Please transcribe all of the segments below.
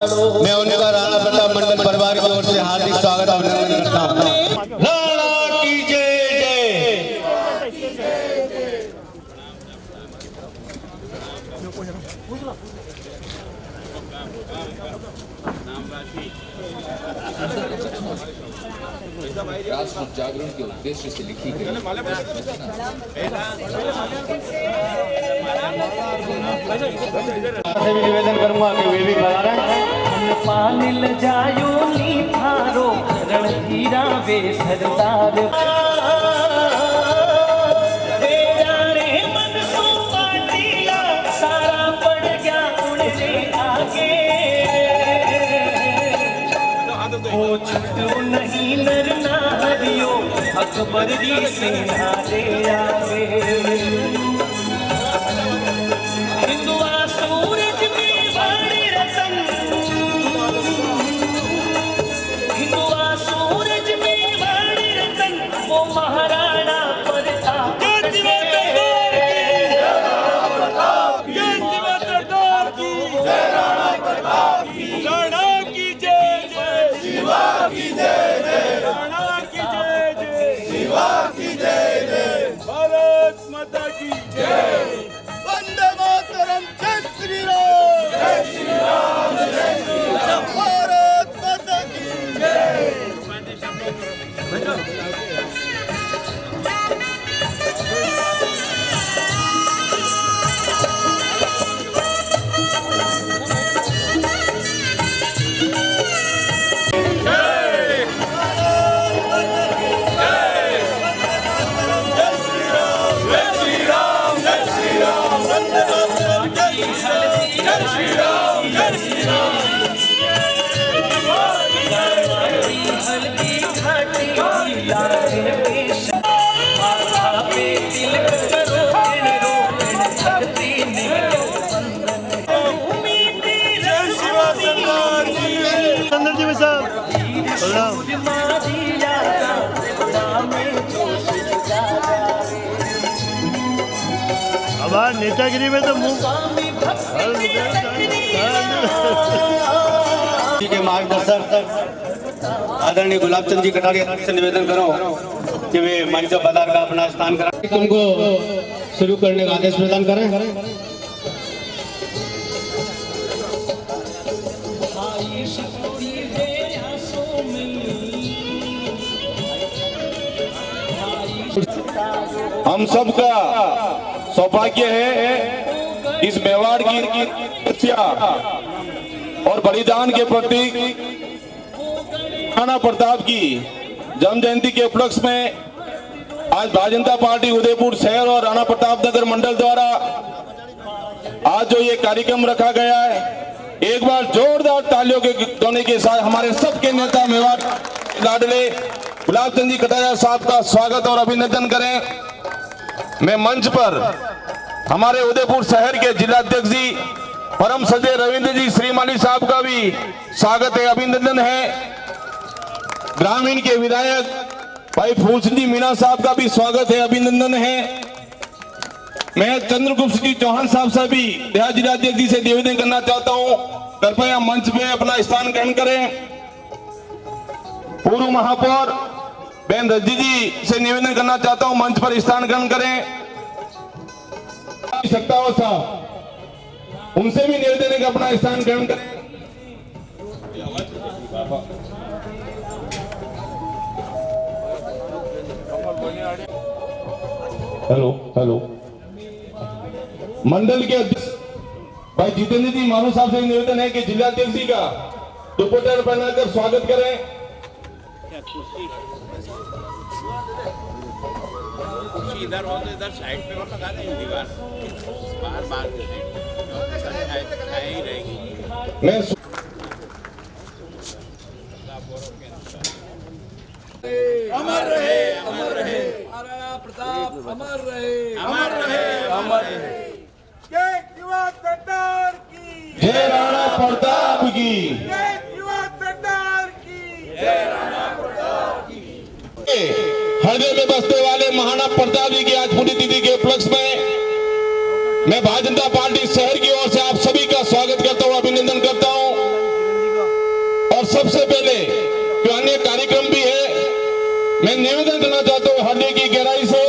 मैं उनका राणा प्रताप मंडल परिवार की ओर से हार्दिक स्वागत अभिनंदन करता हूँ। राणा की जय जय। राष्ट्र जागरण के उद्देश्य से लिखी गई निवेदन करूंगा कि वे भी बता रहे हैं। पानिल जायो नी थारो रणधीरा वे सरदार सारा पड़ गया उनसे आगे वो छुटू नहीं नर नारियो अकबर जी सेना दे आगे हिंदुआ सूरज में बड़े रतन हिंदुआ सूरज में बड़े रतन वो महाराणा प्रताप भारत माता की जय। वंदे मातरम। जय श्री राम। जय श्री राम। जय श्री राम। भारत माता की जय। अब नेतागिरी में तो मुंह के मार्गदर्शक आदरणीय गुलाबचंद जी कटारिया से निवेदन करो कि वे मंच पधार का अपना स्थान करें। तुमको शुरू करने का आदेश प्रदान करें। हम सबका सौभाग्य है इस मेवाड़ की तपस्या और बलिदान के प्रतीक राणा प्रताप की जन्म जयंती के उपलक्ष्य में आज भारतीय जनता पार्टी उदयपुर शहर और राणा प्रताप नगर मंडल द्वारा आज जो ये कार्यक्रम रखा गया है, एक बार जोरदार तालियों के ध्वनि के साथ हमारे सबके नेता मेवाड़ लाडले गुलाबचंद जी कटारिया साहब का स्वागत और अभिनंदन करें। मैं मंच पर हमारे उदयपुर शहर के जिलाध्यक्ष जी परम सजय रविंद्र जी श्रीमाली साहब का भी स्वागत है, अभिनंदन है। ग्रामीण के विधायक भाई फूलचंद जी मीणा साहब का भी स्वागत है, अभिनंदन है। मैं चंद्रगुप्त जी चौहान साहब से भी देहात जिलाध्यक्ष जी से निवेदन करना चाहता हूं, कृपया मंच पे अपना स्थान ग्रहण करें। पूर्व महापौर बहन रज्जी जी से निवेदन करना चाहता हूं, मंच पर स्थान ग्रहण करें। सत्तावत साहब, उनसे भी निवेदन है कि अपना स्थान ग्रहण करें। Hello hello. मंडल के अध्यक्ष भाई जितेंद्र जी मानो साहब से निवेदन है कि जिलाध्यक्ष जी का दुपट्टा पहनाकर स्वागत करें। इधर हो तो इधर साइड पे लगा दें, दीवार बाहर ही रहेगी। मैं अमर रहे, अमर रहे, राणा प्रताप अमर रहे, अमर रहे, अमर रहे। जय युवा सरदार की जय राणा प्रताप की जय युवा सरदार की जय राणा प्रताप की। हृदय में बसने वाले महाराणा प्रताप जी की आज पुण्यतिथि के उपलक्ष्य में मैं भारतीय जनता पार्टी शहर की ओर से आप सभी का स्वागत करता हूं, अभिनंदन करता हूं। सबसे पहले जो अन्य कार्यक्रम भी है, मैं निवेदन करना चाहता हूँ हृदय की गहराई से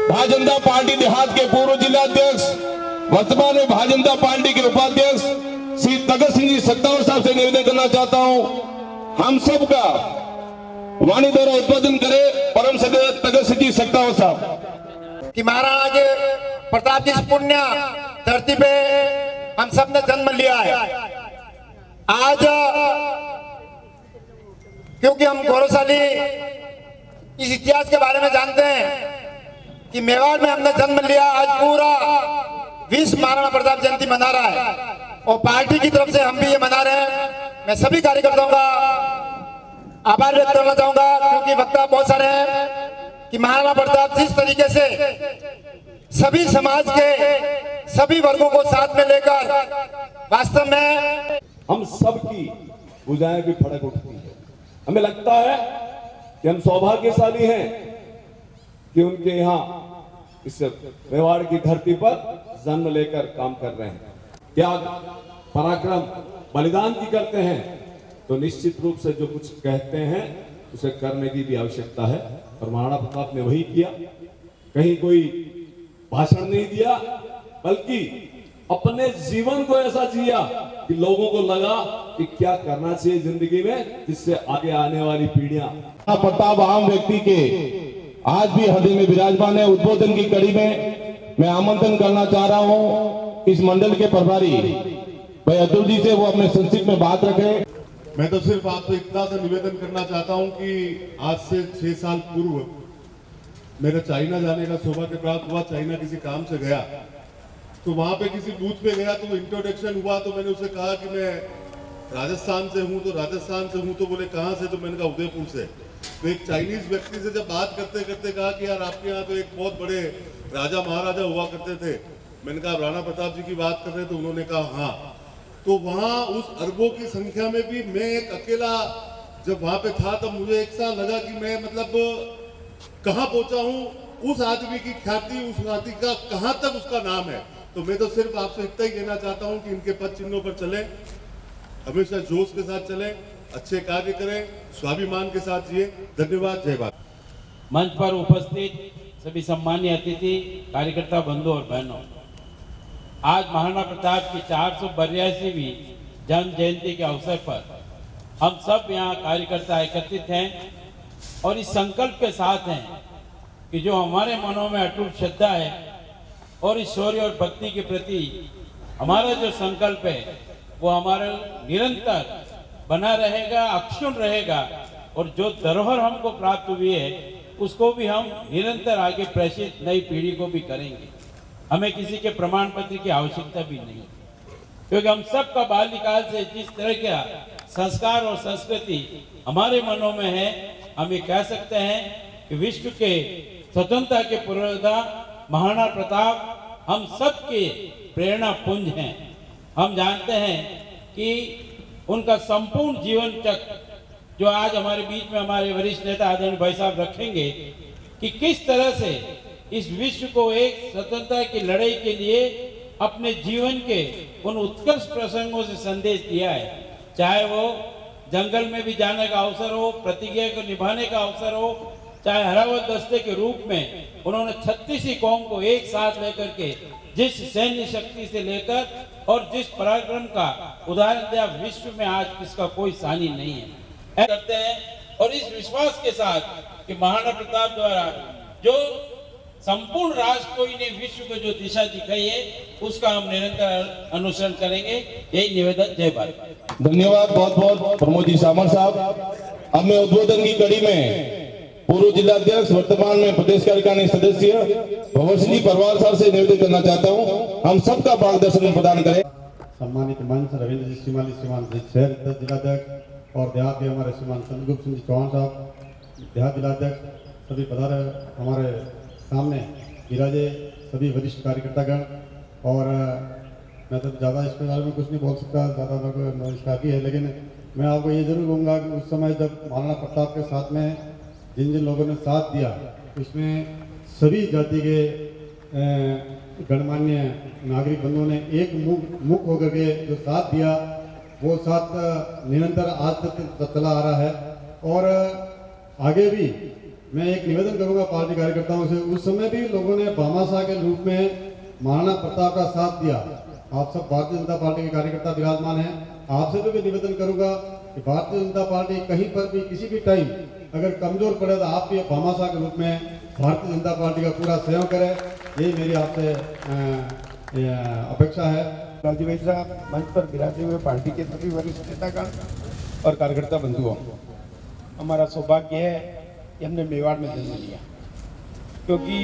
भारतीय जनता पार्टी देहात के पूर्व जिलाध्यक्ष, वर्तमान में भारतीय जनता पार्टी के उपाध्यक्ष श्री तगत सिंह जी सत्तावर साहब से निवेदन करना चाहता हूँ, हम सब का वाणी द्वारा उद्बोधन करे परम सदस्य तगत सिंह जी सत्तावर साहब। कि महाराणा के प्रताप की इस पुण्य धरती पे हम सब ने जन्म लिया है। आज क्योंकि हम गौरवशाली इस इतिहास के बारे में जानते हैं कि मेवाड़ में हमने जन्म लिया, आज पूरा विश्व महाराणा प्रताप जयंती मना रहा है और पार्टी की तरफ से हम भी ये मना रहे हैं। मैं सभी कार्यकर्ताओं का आभार व्यक्त करना चाहूंगा क्योंकि वक्ता बहुत सारे हैं कि महाराणा प्रताप जिस तरीके से सभी समाज के सभी वर्गों को साथ में लेकर वास्तव में हम सबकी भुजाएं भी फड़क उठती है। हमें लगता है कि हम सौभाग्यशाली हैं कि उनके यहाँ इस मेवाड़ की धरती पर जन्म लेकर काम कर रहे हैं। त्याग, पराक्रम, बलिदान की करते हैं तो निश्चित रूप से जो कुछ कहते हैं उसे करने की भी आवश्यकता है और महाराणा प्रताप ने वही किया। कहीं कोई भाषण नहीं दिया बल्कि अपने जीवन को ऐसा जिया कि लोगों को लगा कि क्या करना चाहिए जिंदगी में जिससे आगे आने वाली पीढ़ियां। प्रताप आम व्यक्ति के आज भी हृदय में विराजमान है। उद्बोधन की कड़ी में मैं आमंत्रण करना चाह रहा हूं इस मंडल के प्रभारी भाई अतुल जी से, वो अपने संक्षिप्त में बात रखें। मैं तो सिर्फ आपसे इतना सा निवेदन करना चाहता हूं कि आज से 6 साल पूर्व मेरा चाइना जाने का सौभाग्य प्राप्त हुआ। चाइना किसी काम से गया तो वहां पे किसी बूथ पे गया तो इंट्रोडक्शन हुआ तो मैंने उससे कहा कि मैं राजस्थान से हूं, तो राजस्थान से हूं, तो बोले कहां से, तो मैंने कहा उदयपुर से। तो एक चाइनीज व्यक्ति से जब बात करते करते कहा कि यार आपके यहाँ तो एक बहुत बड़े राजा महाराजा हुआ करते थे। मैंने कहा राणा प्रताप जी की बात कर रहे, तो उन्होंने कहा हाँ। तो वहां उस अरबों की संख्या में भी मैं एक अकेला जब वहां पे था तब मुझे एक सा लगा कि मैं मतलब कहाँ पहुंचा हूँ, उस आदमी की ख्याति, उस आदमी का कहाँ तक उसका नाम है। तो मैं तो सिर्फ आपसे इतना ही कहना चाहता हूँ कि इनके पद चिन्हों पर चले, हमेशा जोश के साथ चले, अच्छे कार्य करें, स्वाभिमान के साथ जिए। धन्यवाद, जय भारत। मंच पर उपस्थित सभी सम्मानीय अतिथि, कार्यकर्ता बंधु और बहनों, आज महाराणा प्रताप की 482वीं जन्म जयंती के अवसर पर हम सब यहाँ कार्यकर्ता एकत्रित हैं और इस संकल्प के साथ हैं कि जो हमारे मनों में अटूट श्रद्धा है और इस शौर्य और भक्ति के प्रति हमारा जो संकल्प है वो हमारे निरंतर बना रहेगा, अक्षुण्ण रहेगा और जो धरोहर हमको प्राप्त हुई है उसको भी हम निरंतर आगे प्रेषित नई पीढ़ी को भी करेंगे। हमें किसी के प्रमाण पत्र की आवश्यकता भी नहीं, क्योंकि हम सब का बाल्यकाल से जिस तरह का संस्कार और संस्कृति हमारे मनों में है, हम ये कह सकते हैं कि विश्व के स्वतंत्रता के पुरोधा महाराणा प्रताप हम सबके प्रेरणा पुंज हैं। हम जानते हैं कि उनका संपूर्ण जीवन चक्र जो आज हमारे बीच में हमारे वरिष्ठ नेता आदरणीय भाई साहब रखेंगे कि किस तरह से इस विश्व को एक स्वतंत्रता की लड़ाई के लिए अपने जीवन के उन उत्कृष्ट प्रसंगों से संदेश दिया है। चाहे वो जंगल में भी जाने का अवसर हो, प्रतिज्ञा को निभाने का अवसर हो, चाहे हरावल दस्ते के रूप में उन्होंने 36 कौम को एक साथ लेकर के जिस सैन्य शक्ति से लेकर और जिस पराक्रम का उदाहरण दिया, विश्व में आज किसका कोई सानी नहीं है करते हैं। और इस विश्वास के साथ कि महाराणा प्रताप द्वारा जो संपूर्ण राष्ट्र को इन्हें विश्व को जो दिशा दिखाई है उसका हम निरंतर अनुसरण करेंगे। यही निवेदन। जय भारत। धन्यवाद बहुत बहुत प्रमोद जी सामर साहब। अब मैं उद्बोधन की कड़ी में पूर्व जिलाध्यक्ष, वर्तमान में प्रदेश कार्यकारिणी सदस्य भंवर सिंह जी परवार साहब से निवेदन करना चाहता हूं, हम सबका मार्गदर्शन प्रदान करें। सम्मानित मंच रविंद्र जी श्रीमाली, श्रीमान शहर जिलाध्यक्ष और देहात के हमारे श्रीमान चंद्रगुप्त सिंह जी चौहान साहब, देहात जिलाध्यक्ष, सभी पधारे हमारे सामने विराजे सभी वरिष्ठ कार्यकर्तागण। और मैं तो ज़्यादा इसके बारे में कुछ नहीं बोल सकता, ज़्यादा मेरे को इसका है, लेकिन मैं आपको ये जरूर कहूँगा कि उस समय जब महाराणा प्रताप के साथ में जिन जिन लोगों ने साथ दिया उसमें सभी जाति के गणमान्य नागरिक बंधुओं ने एक मुख होकर के जो साथ दिया, वो साथ निरंतर आज तक चला आ रहा है। और आगे भी मैं एक निवेदन करूंगा पार्टी कार्यकर्ताओं से, उस समय भी लोगों ने भामाशाह के रूप में महाराणा प्रताप का साथ दिया। आप सब भारतीय जनता पार्टी के कार्यकर्ता विराजमान हैं, आपसे भी निवेदन करूंगा कि भारतीय जनता पार्टी कहीं पर भी किसी भी टाइम अगर कमजोर पड़े तो आप भी भामाशाह के रूप में भारतीय जनता पार्टी का पूरा सहयोग करें, यही मेरी आपसे अपेक्षा है। राजीव भाई साहब, मंच पर विराजे हुए पार्टी के सभी वरिष्ठ नेतागण और कार्यकर्ता बंधुओं, हमारा सौभाग्य है कि हमने मेवाड़ में जन्म लिया, क्योंकि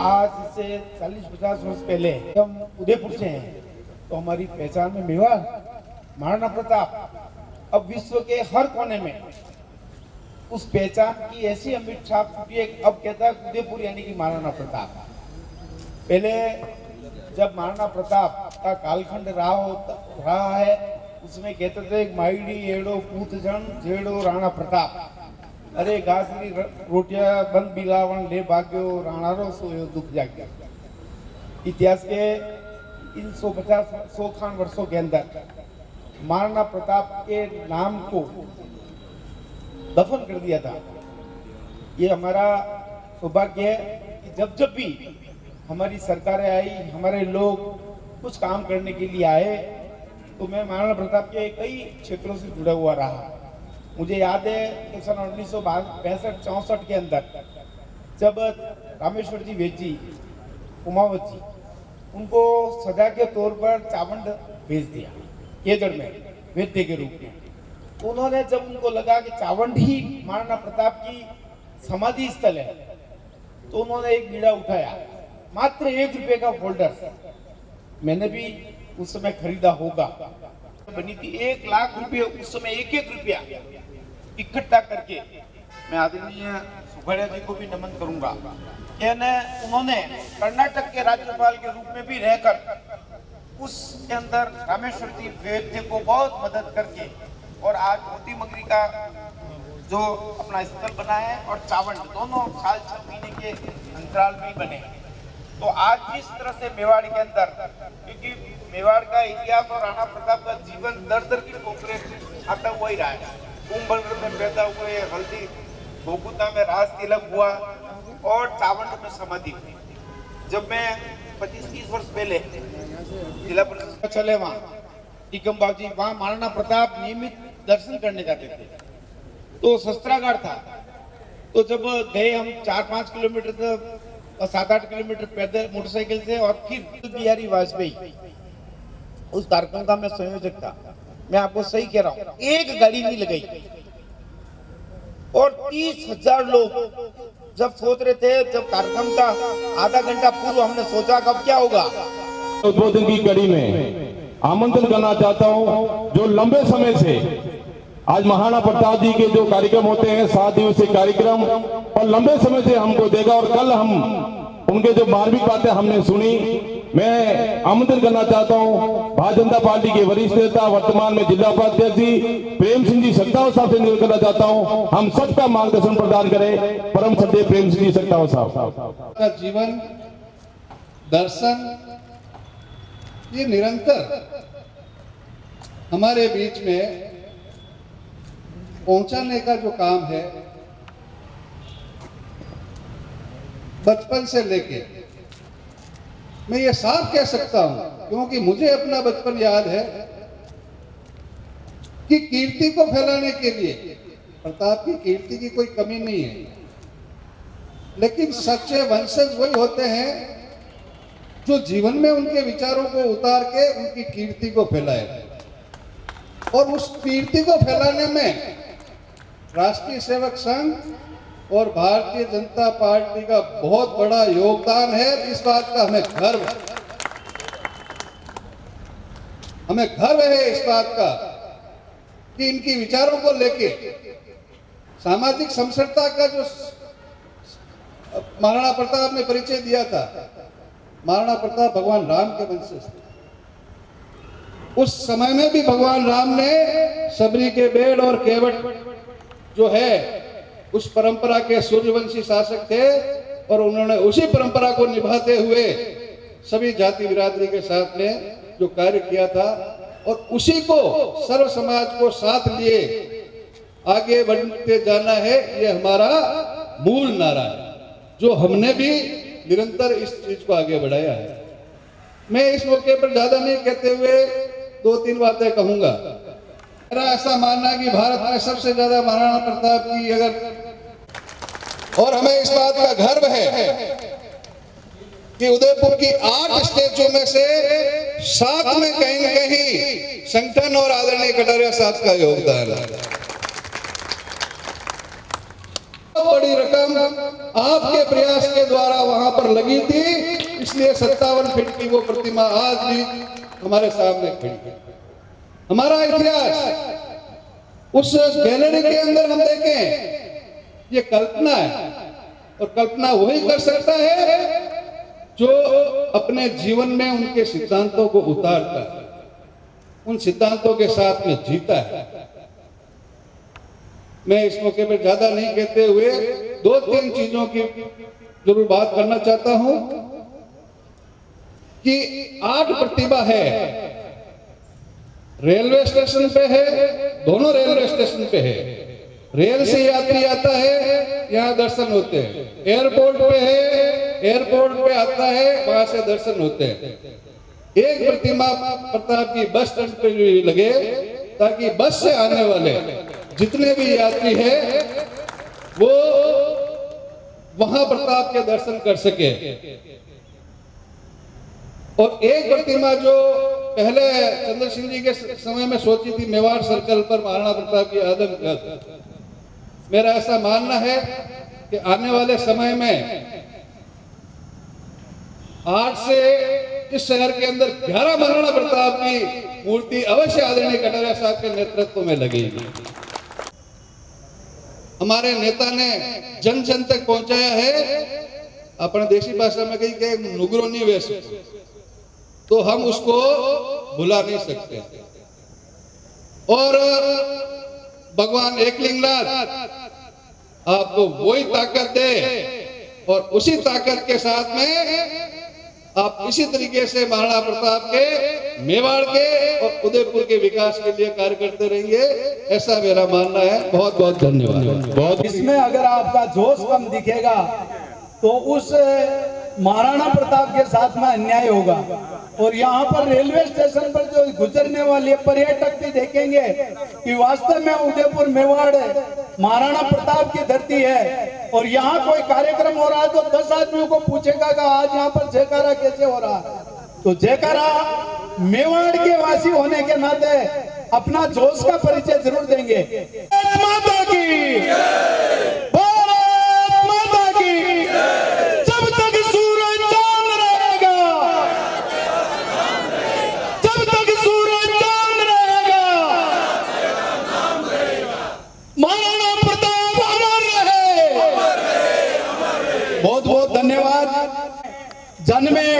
आज से 40-50 वर्ष पहले हम उदयपुर से हैं तो हमारी पहचान में मेवाड़, महाराणा प्रताप अब विश्व के हर कोने में उस पहचान की ऐसी अमिट छाप छुटी है। अब कहता है उदयपुर यानी कि महाराणा प्रताप। पहले जब महाराणा प्रताप का कालखंड रहा है उसमें कहते थे माइडी एड़ो पूत जन जेड़ो राणा प्रताप, अरे गाजरी रोटियां बंद बिलावन ले भाग्यो राणारो सोयो दुख जाग्यो। इतिहास के इन 150 खान वर्षों के अंदर महाराणा प्रताप के नाम को दफन कर दिया था। ये हमारा सौभाग्य है कि जब जब भी हमारी सरकारें आई, हमारे लोग कुछ काम करने के लिए आए, तो मैं महाराणा प्रताप के कई क्षेत्रों से जुड़ा हुआ रहा। मुझे याद है कि सन 1962-64 के अंदर जब रामेश्वर जी वेद जी, उमावत जी, उनको सजा के तौर पर चावंड भेज दिया केजड़ में वेद्य के रूप में। तो उन्होंने जब उनको लगा कि चावंड ही महाराणा प्रताप की समाधि स्थल है, तो उन्होंने एक बीड़ा उठाया, मात्र 1 रुपए का फोल्डर मैंने भी उस समय खरीदा होगा, बनी थी 1 लाख रुपए उस समय, 1-1 रुपया इकट्ठा करके। मैं आदरणीय सुखड़िया जी को भी नमन करूंगा कि उन्होंने कर्नाटक के राज्यपाल के रूप में भी रहकर उसके अंदर रामेश्वर जी वेद्य को बहुत मदद करके और आज मोती मगरी का जो अपना स्थल बना है और चावंड दोनों साल 6 महीने के अंतराल में बने। तो आज जिस तरह से मेवाड़ के अंदर, क्योंकि मेवाड़ का इतिहास और राणा प्रताप का जीवन दर दर की ठोकरें खाता हुआ ही रहा है। कुंभलगढ़ में पैदा हुए, हल्दी भोगुता में राज तिलक हुआ और चावंड में समाधि हुई। जब मैं 25-30 वर्ष पहले जिला परिषद चले वहाँ टीकम बाबू, वहाँ महाराणा प्रताप नियमित दर्शन करने जाते थे, तो शस्त्रागार था। तो जब गए हम 4-5 किलोमीटर और 7-8 किलोमीटर पैदल मोटरसाइकिल से, और फिर बिहारी वाजपेयी उस कार्यक्रम का मैं संयोजक था। मैं आपको सही कह रहा हूँ, एक गाड़ी नहीं लगाई और 30,000 लोग जब सोच रहे थे, जब कार्यक्रम का आधा घंटा पूर्व हमने सोचा कब क्या होगा। उद्बोधन की कड़ी में आमंत्रण करना चाहता हूं, जो लंबे समय से आज महाराणा प्रताप जी के जो कार्यक्रम होते हैं 7 दिवसीय कार्यक्रम, और लंबे समय से हमको देखा और कल हम उनके जो मार्मिक बातें हमने सुनी। मैं आमंत्रण करना चाहता हूं भारतीय जनता पार्टी के वरिष्ठ नेता, वर्तमान में जिला उपाध्यक्ष जी प्रेम सिंह जी सक्ताव साहब से निवेदन करना चाहता हूं, हम सबका मार्गदर्शन प्रदान करें। परम श्रद्धेय प्रेम सिंह जी सक्ताव साहब का जीवन दर्शन ये निरंतर हमारे बीच में पहुंचाने का जो काम है, बचपन से लेके मैं ये साफ कह सकता हूं, क्योंकि मुझे अपना बचपन याद है कि कीर्ति को फैलाने के लिए प्रताप की कीर्ति की कोई कमी नहीं है, लेकिन सच्चे वंशज वही होते हैं जो जीवन में उनके विचारों को उतार के उनकी कीर्ति को फैलाए। और उस कीर्ति को फैलाने में राष्ट्रीय सेवक संघ और भारतीय जनता पार्टी का बहुत बड़ा योगदान है। इस बात का हमें गर्व है, हमें गर्व है इस बात का कि इनकी विचारों को लेके सामाजिक समरसता का जो महाराणा प्रताप ने परिचय दिया था, महाराणा प्रताप भगवान राम के वंशज थे। उस समय में भी भगवान राम ने सबरी के बेड़ और केवट जो है उस परंपरा के सूर्यवंशी शासक थे, और उन्होंने उसी परंपरा को निभाते हुए सभी जाति बिरादरी के साथ में जो कार्य किया था, और उसी को सर्व समाज को साथ लिए आगे बढ़ते जाना है, ये हमारा मूल नारा है, जो हमने भी निरंतर इस चीज को आगे बढ़ाया है। मैं इस मौके पर ज्यादा नहीं कहते हुए 2-3 बातें कहूंगा। मेरा ऐसा मानना है कि भारत में सबसे ज्यादा महाराणा प्रताप की और हमें इस बात का गर्व है कि उदयपुर की 8 स्टेचू में से 7 में कहीं न कहीं संगठन और आदरणीय कटारिया साहब का योगदान है। बड़ी रकम आपके प्रयास के द्वारा वहां पर लगी थी, इसलिए 57 फीट की वो प्रतिमा आज भी हमारे सामने खड़ी है। हमारा इतिहास उस गैलरी के अंदर हम देखें, ये कल्पना है, और कल्पना वही कर सकता है जो अपने जीवन में उनके सिद्धांतों को उतारता है, उन सिद्धांतों के साथ में जीता है। मैं इस मौके पर ज्यादा नहीं कहते हुए 2-3 चीजों की जरूर बात करना चाहता हूं कि 8 प्रतिभा है, रेलवे स्टेशन पे है, दोनों रेलवे स्टेशन पे है, रेल से यात्री आता है, यहाँ दर्शन होते हैं, एयरपोर्ट पे है, एयरपोर्ट पे आता है, वहां से दर्शन होते हैं। एक प्रतिमा प्रताप की बस स्टैंड पे लगे ताकि बस से आने वाले जितने भी यात्री हैं वो वहां प्रताप के दर्शन कर सके। और एक प्रतिमा जो पहले चंद्र सिंह जी के समय में सोची थी मेवाड़ सर्कल पर महाराणा प्रताप की आदम, मेरा ऐसा मानना है कि आने वाले समय में 8 से इस शहर के अंदर 11 महाराणा प्रताप की मूर्ति अवश्य आदरणीय कटारिया साहब के नेतृत्व में लगेगी। हमारे नेता ने जन जन तक पहुंचाया है, अपने देसी भाषा में कही के नुगरो नहीं वेश, तो हम उसको भुला नहीं सकते। और भगवान एकलिंगनाथ आपको वही ताकत दे और उसी ताकत के साथ में आप इसी तरीके से महाराणा प्रताप के, मेवाड़ के और उदयपुर के विकास के लिए कार्य करते रहिए, ऐसा मेरा मानना है। बहुत बहुत धन्यवाद। इसमें अगर आपका जोश कम दिखेगा तो उस महाराणा प्रताप के साथ में अन्याय होगा। और यहाँ पर रेलवे स्टेशन पर जो गुजरने वाले पर्यटक भी देखेंगे कि वास्तव में उदयपुर मेवाड़ महाराणा प्रताप की धरती है। और यहाँ कोई कार्यक्रम हो रहा है तो 10 आदमियों को पूछेगा कि आज यहाँ पर जयकारा कैसे हो रहा है, तो जयकारा मेवाड़ के वासी होने के नाते अपना जोश का परिचय जरूर देंगे। माता की, भारत माता की, जब तक सूरज चांद रहेगा, जब तक सूरज चांद रहेगा, महाराणा प्रताप अमर रहे। बहुत बहुत धन्यवाद। जन्मे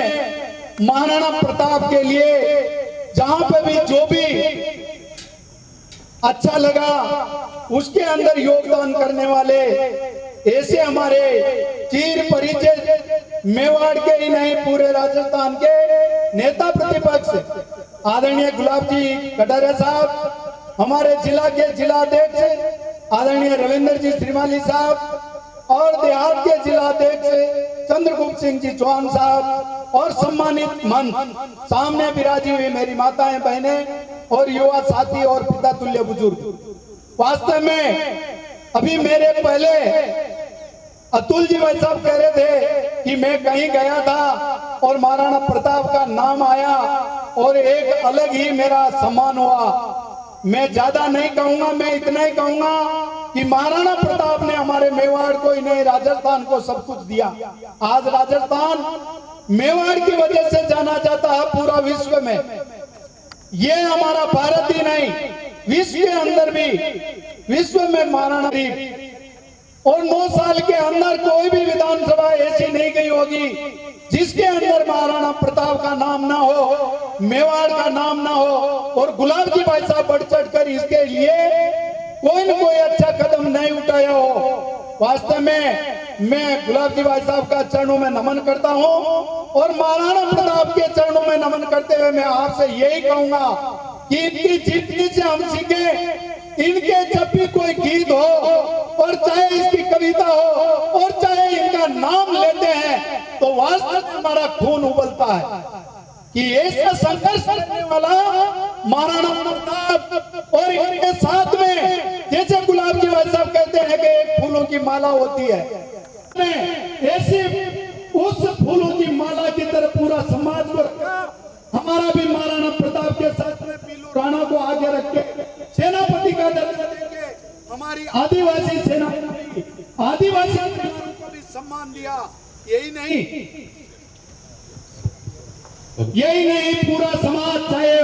महाराणा प्रताप के लिए जहां पे भी जो भी अच्छा लगा उसके अंदर योगदान करने वाले ऐसे हमारे चीर परिचित मेवाड़ के ही नहीं पूरे राजस्थान के नेता प्रतिपक्ष आदरणीय गुलाब जी कटारिया साहब, हमारे जिला के जिलाध्यक्ष आदरणीय रविंद्र जी श्रीमाली साहब और देहात के जिलाध्यक्ष चंद्रगुप्त सिंह जी चौहान साहब और सम्मानित मंच सामने विराजी हुई मेरी माताएं बहनें और युवा साथी और पिता तुल्य बुजुर्ग। वास्तव में अभी मेरे पहले अतुल जी भाई साहब कह रहे थे कि मैं कहीं गया था और महाराणा प्रताप का नाम आया और एक अलग ही मेरा सम्मान हुआ। मैं ज्यादा नहीं कहूंगा, मैं इतना ही कहूंगा कि महाराणा प्रताप ने हमारे मेवाड़ को ही नहीं राजस्थान को सब कुछ दिया। आज राजस्थान मेवाड़ की वजह से जाना जाता है पूरा विश्व में। ये हमारा भारत ही नहीं, विश्व के अंदर भी, विश्व में महाराणा और 9 साल के अंदर कोई भी विधानसभा ऐसी नहीं गई होगी जिसके अंदर महाराणा प्रताप का नाम ना हो, मेवाड़ का नाम ना हो। और गुलाब जी भाई साहब बढ़ चढ़ कर इसके लिए कोई न कोई अच्छा कदम नहीं उठाया हो। वास्तव में मैं गुलाब जी भाई साहब का चरणों में नमन करता हूं और महाराणा प्रताप के चरणों में नमन करते हुए मैं आपसे यही कहूंगा कि इनकी जिंदगी से हम सीखे। इनके जब भी कोई गीत हो और चाहे इसकी कविता हो और चाहे इनका नाम लेते हैं तो वास्तव में हमारा खून उबलता है कि ऐसा संघर्ष करने वाला महाराणा प्रताप और इनके साथ में जैसे गुलाब जी भाई साहब कहते हैं कि एक फूलों की माला होती है, ऐसी उस फूलों की माला की तरह पूरा समाज को रखा। हमारा भी महाराणा प्रताप के साथ में पीलू राणा को आगे रख के सेनापति का दर्जा देके हमारी आदिवासी सेना आदिवासी परिवारों को भी सम्मान दिया। यही नहीं पूरा समाज चाहे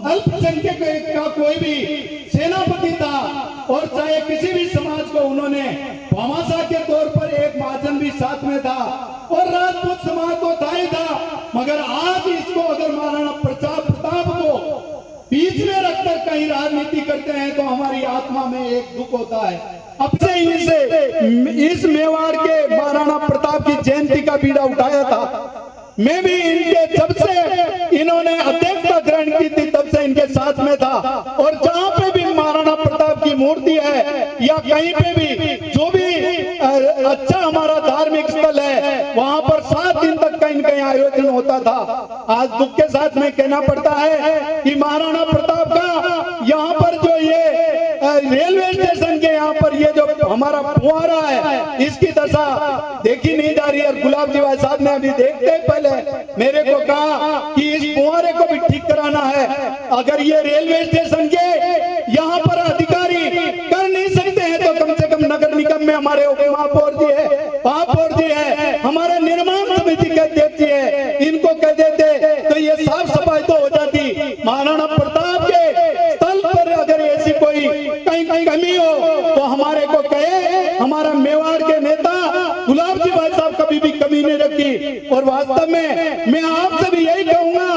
अल्पसंख्यक का कोई भी सेनापति था और चाहे किसी भी समाज को उन्होंने भामाशाह के तौर पर एक महाजन भी साथ में था और राजपूत समाज तो था ही था। मगर आज इसको अगर महाराणा प्रताप को बीच में रखकर कहीं राजनीति करते हैं तो हमारी आत्मा में एक दुख होता है। अब से इनसे इस मेवाड़ के महाराणा प्रताप की जयंती का बीड़ा उठाया था। मैं भी इनके जब से इन्होंने अध्यक्षता ग्रहण की थी तब से इनके साथ में था और जहां पे भी महाराणा प्रताप की मूर्ति है या कहीं पे भी जो भी अच्छा हमारा धार्मिक स्थल है वहां पर 7 दिन तक कहीं कहीं आयोजन होता था। आज दुख के साथ में कहना पड़ता है कि महाराणा प्रताप का यहाँ पर जो ये रेलवे स्टेशन के यहाँ पर ये जो हमारा फुहारा है इसकी दशा देखी नहीं जा रही है। गुलाब जी भाई साहब ने अभी देखते पहले मेरे को कहा कि इस फुहारे को भी ठीक कराना है। अगर ये रेलवे स्टेशन के यहाँ पर अधिकारी कर नहीं सकते हैं तो कम से कम नगर निगम में हमारे महापौर जी है हमारे निर्माण समिति के अध्यक्ष है, इनको कह देते तो ये साफ सफाई तो हो जाती। महाराणा प्रताप के स्थल पर अगर ऐसी कोई कहीं कमी हो तो हमारे को कहे। हमारा मेवाड़ के नेता गुलाब जी भाई साहब कभी भी कमी नहीं रखी और वास्तव में मैं आपसे भी यही कहूंगा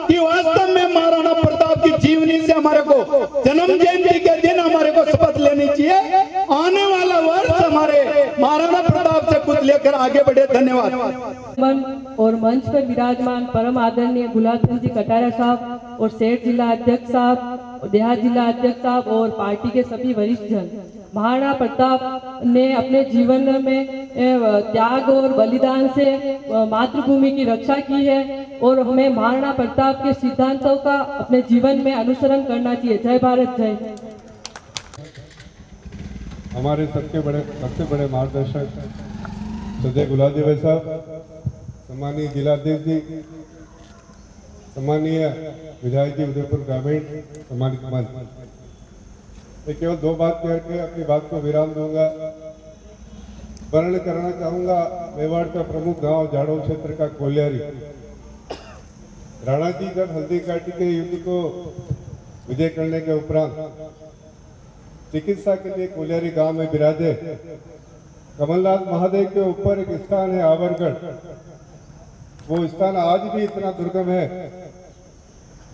कि वास्तव में महाराणा प्रताप की जीवनी से हमारे को जन्म जयंती के दिन हमारे को शपथ लेनी चाहिए। आने वाला वर्ष हमारे महाराणा प्रताप से कुछ लेकर आगे बढ़े। धन्यवाद। और मंच पर विराजमान परम आदरणीय गुलाब चंद जी कटारिया साहब और सेठ जिला अध्यक्ष साहब और देहात जिला अध्यक्ष साहब और पार्टी के सभी वरिष्ठ जन, महाराणा प्रताप ने अपने जीवन में त्याग और बलिदान से मातृभूमि की रक्षा की है और हमें महाराणा प्रताप के सिद्धांतों का अपने जीवन में अनुसरण करना चाहिए। जय भारत जय। हमारे सबसे बड़े मार्गदर्शक श्रद्धेय गुलाब जी भाई साहब, सम्मानीय जिलाध्यक्ष जी, सम्मानीय विधायक जी उदयपुर ग्रामीण, सम्मानित मंच, मैं केवल 2 बात कह के अपनी बात को विराम दूंगा। वर्णन करना चाहूंगा मेवाड़ का प्रमुख गांव जाड़ो क्षेत्र का कोलियारी। राणा जी जब हल्दी घाटी के युद्ध को विजय करने के उपरांत चिकित्सा के लिए कोलियारी गांव में विराजे। कमलनाथ महादेव के ऊपर एक स्थान है आवरगढ़, वो स्थान आज भी इतना दुर्गम है।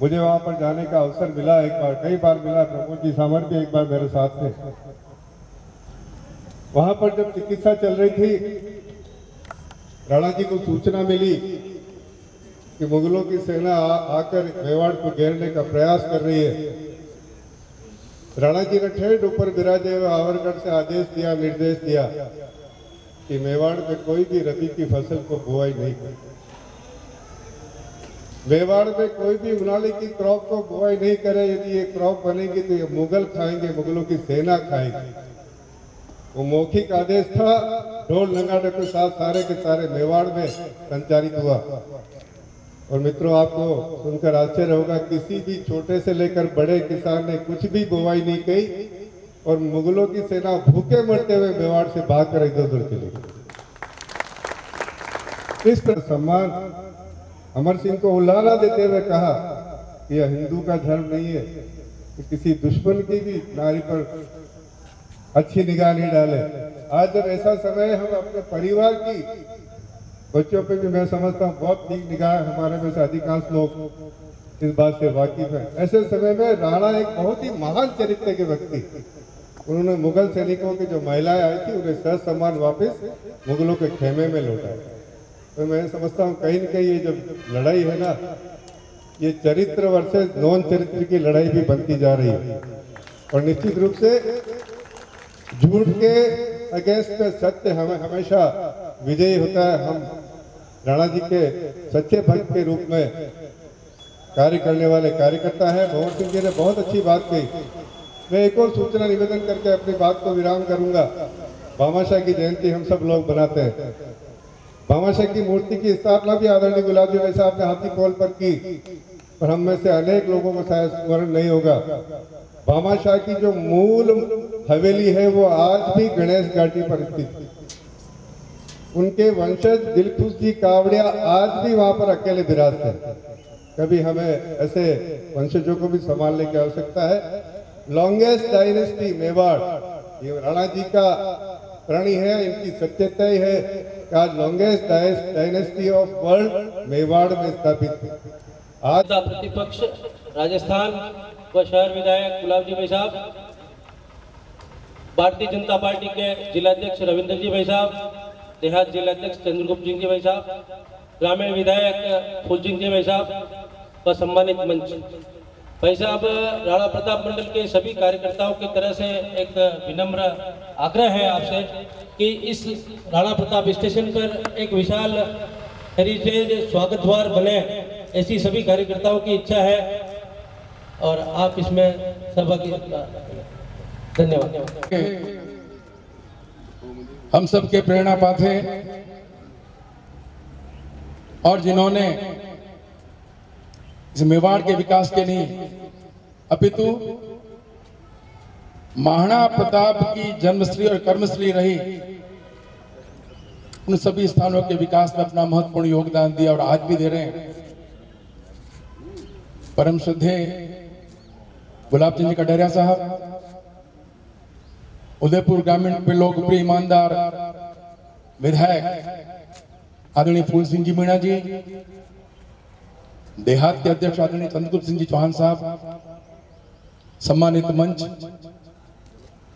मुझे वहां पर जाने का अवसर मिला, एक बार कई बार मिला। प्रमोद जी सामर्थ्य एक बार मेरे साथ थे। वहां पर जब चिकित्सा चल रही थी, राणा जी को सूचना मिली कि मुगलों की सेना आकर मेवाड़ को घेरने का प्रयास कर रही है। राणा जी ने ठेठ ऊपर विराजे हुए आवरगढ़ से आदेश दिया, निर्देश दिया कि मेवाड़ में कोई भी रबी की फसल को बुआई नहीं करे। मेवाड़ में कोई भी उनाली की क्रॉप को बुआई नहीं करे। यदि ये क्रॉप बनेगी तो ये मुगल खाएंगे, मुगलों की सेना खाएगी। वो मौखिक आदेश था, ढोल नगाड़े के साथ सारे के सारे मेवाड़ में संचारित हुआ। और मित्रों, आपको सुनकर आश्चर्य होगा, किसी भी छोटे से लेकर बड़े किसान ने कुछ भी बुवाई नहीं की और मुगलों की सेना भूखे मरते हुए मेवाड़ से भागकर इधर उधर चली गई। इस तरह सम्मान अमर सिंह को उल्लाना देते हुए कहा कि यह हिंदू का धर्म नहीं है कि किसी दुश्मन की भी नारी पर अच्छी निगाह नहीं डाले। आज जब ऐसा समय है, हम अपने परिवार की बच्चों पे भी मैं समझता हूँ बहुत ठीक निगाह, हमारे में से अधिकांश लोग इस बात से वाकिफ है। ऐसे समय में राणा एक बहुत ही महान चरित्र के व्यक्ति, उन्होंने मुगल सैनिकों की जो महिलाएं आई थी उन्हें सह सम्मान वापस मुगलों के खेमे में लौटाया। तो मैं समझता हूँ कहीं न कहीं ये जब लड़ाई है ना, ये चरित्र वर्सेस नॉन चरित्र की लड़ाई भी बनती जा रही है। और निश्चित रूप से झूठ के अगेंस्ट में सत्य हमें हमेशा विजयी होता है। हम राणा जी के सच्चे भक्त के रूप में कार्य करने वाले कार्यकर्ता है। भंवर सिंह जी ने बहुत अच्छी बात कही। मैं एक और सूचना निवेदन करके अपनी बात को विराम करूंगा। भामाशाह की जयंती हम सब लोग बनाते हैं। भामाशाह की मूर्ति की स्थापना भी आदरणीय गुलाब जी भाई साहब ने हाथी पोल पर की, और हम में से अनेक लोगों को शायद स्मरण नहीं होगा। भामाशाह की जो मूल हवेली है वो आज भी गणेश घाटी पर स्थित है। उनके वंशज दिलखुश जी कावड़िया आज भी वहां पर अकेले विराजते हैं। कभी हमें ऐसे वंशजों को भी संभालने की आवश्यकता है। लॉन्गेस्ट डायनेस्टी मेवाड़, ये राणा जी का प्रणि है, इनकी सत्यता ही है कि आज longest dynasty of world Mewar में स्थापित है। आज प्रतिपक्ष राजस्थान व शहर विधायक गुलाब जी भाई साहब, भारतीय जनता पार्टी के जिलाध्यक्ष रविंद्र जी भाई साहब, देहात जिलाध्यक्ष चंद्रगुप्त जी भाई साहब, ग्रामीण विधायक फूल सिंह जी भाई साहब व सम्मानित मंच भाई साहब, राणा प्रताप मंडल के सभी कार्यकर्ताओं की तरह से एक विनम्र आग्रह है आपसे कि इस राणा प्रताप स्टेशन पर एक विशाल हेरिटेज स्वागत द्वार बने, ऐसी सभी कार्यकर्ताओं की इच्छा है और आप इसमें सहभागी। धन्यवाद। हम सबके प्रेरणा पाथे और जिन्होंने इस मेवाड़ के विकास के नहीं अपितु महाराणा प्रताप की जन्मस्थली और कर्मस्थली रही, उन सभी स्थानों के विकास में अपना महत्वपूर्ण योगदान दिया और आज भी दे रहे हैं। परम श्रद्धेय गुलाब चंद जी कटारिया साहब, उदयपुर ग्रामीण के लोकप्रिय ईमानदार विधायक आदरणीय फूल सिंह जी मीणा जी, देहात के अध्यक्ष आदरणीय चंद्रगुप्त सिंह जी चौहान साहब, सम्मानित मंच,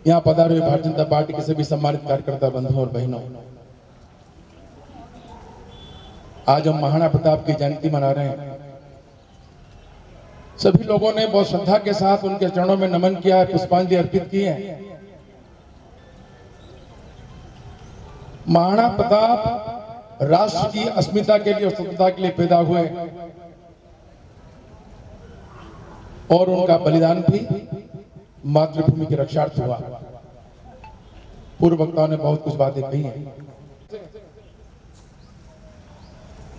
यहाँ पधारे हुए भारतीय जनता पार्टी के सभी सम्मानित कार्यकर्ता बंधुओं और बहनों, आज हम महाराणा प्रताप की जयंती मना रहे हैं। सभी लोगों ने बहुत श्रद्धा के साथ उनके चरणों में नमन किया है, पुष्पांजलि अर्पित की है। महाराणा प्रताप राष्ट्र की अस्मिता के लिए और स्वतंत्रता के लिए पैदा हुए और उनका बलिदान भी मातृभूमि की रक्षार्थ हुआ। पूर्व वक्ताओं ने बहुत कुछ बातें कही हैं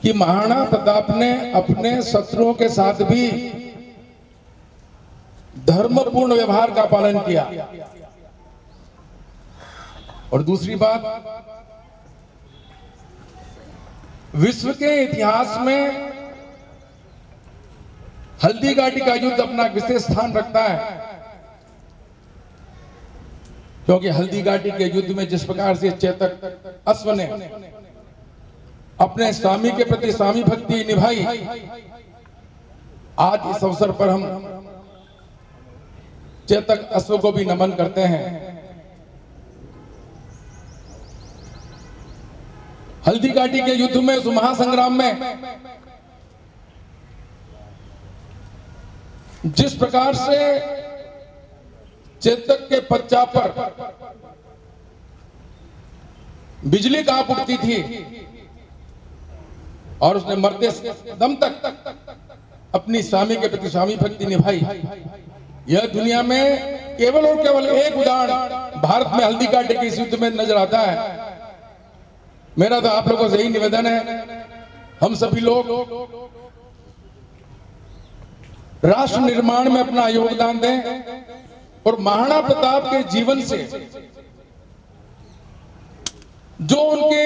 कि महाराणा प्रताप ने अपने शत्रुओं के साथ भी धर्मपूर्ण व्यवहार का पालन किया। और दूसरी बात, विश्व के इतिहास में हल्दी घाटी का युद्ध अपना विशेष स्थान रखता है, क्योंकि हल्दी घाटी के युद्ध में जिस प्रकार से चेतक अश्व ने अपने स्वामी के प्रति स्वामी भक्ति निभाई, आज इस अवसर पर हम चेतक अश्व को भी नमन करते हैं। हल्दी घाटी के युद्ध में, उस महासंग्राम में जिस प्रकार से चेतक के पच्चा पर बिजली कांप उठती थी और उसने मरते दम तक अपनी स्वामी के प्रति स्वामी भक्ति निभाई, यह दुनिया में केवल और केवल एक उदाहरण भारत में हल्दी घाटी के इस युद्ध में नजर आता है। मेरा तो आप लोगों से यही निवेदन है, हम सभी लोग राष्ट्र निर्माण में अपना योगदान दें और महाराणा प्रताप के जीवन से जो उनके